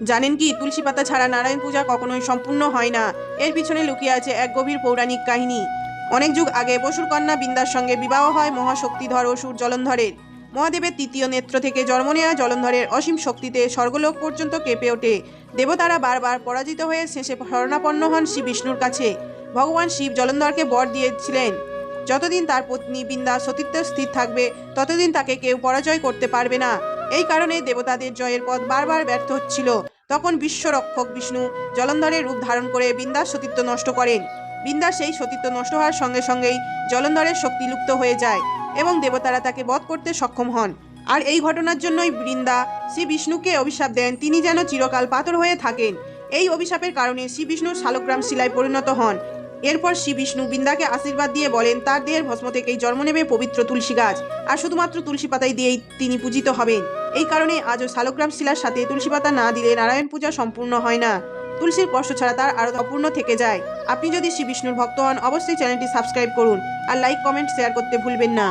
জানেন কি, তুলসী পাতা ছাড়া নারায়ণ পূজা কখনোই সম্পূর্ণ হয় না। এর পিছনে লুকিয়ে আছে এক গভীর পৌরাণিক কাহিনী। অনেক যুগ আগে বসুর কন্যা বিন্দার সঙ্গে বিবাহ হয় মহাশক্তিধর অসুর জলন্ধরের। মহাদেবের তৃতীয় নেত্র থেকে জন্ম নেওয়া জলন্ধরের অসীম শক্তিতে স্বর্গলোক পর্যন্ত কেঁপে ওঠে। দেবতারা বারবার পরাজিত হয়ে শেষে শরণাপন্ন হন শ্রী বিষ্ণুর কাছে। ভগবান শিব জলন্ধরকে বর দিয়েছিলেন, যতদিন তার পত্নী বিন্দা সতীত্বে স্থির থাকবে ততদিন তাকে কেউ পরাজয় করতে পারবে না। এই কারণে দেবতাদের জয়ের পথ বারবার ব্যর্থ হচ্ছিল। তখন বিশ্বরক্ষক বিষ্ণু জলন্ধরের রূপ ধারণ করে বিন্দার সতীত্ব নষ্ট করেন। বিন্দার সেই সতীত্ব নষ্ট হওয়ার সঙ্গে সঙ্গেই জলন্ধরের শক্তি লুপ্ত হয়ে যায় এবং দেবতারা তাকে বধ করতে সক্ষম হন। আর এই ঘটনার জন্যই বৃন্দা শ্রী বিষ্ণুকে অভিশাপ দেন, তিনি যেন চিরকাল পাথর হয়ে থাকেন। এই অভিশাপের কারণে শ্রী বিষ্ণু শালগ্রাম শিলায় পরিণত হন। এরপর শ্রী বিষ্ণু বৃন্দাকে আশীর্বাদ দিয়ে বলেন তার দেহের ভস্ম থেকেই জন্ম নেবে পবিত্র তুলসী গাছ, আর শুধুমাত্র তুলসী পাতাই দিয়েই তিনি পূজিত হবেন। এই কারণে আজও শালগ্রাম শিলার সাথে তুলসী পাতা না দিলে নারায়ণ পূজা সম্পূর্ণ হয় না। তুলসীর স্পর্শ ছাড়া তার আরও অপূর্ণ থেকে যায়। আপনি যদি শ্রী বিষ্ণুর ভক্ত হন, অবশ্যই চ্যানেলটি সাবস্ক্রাইব করুন আর লাইক, কমেন্ট, শেয়ার করতে ভুলবেন না।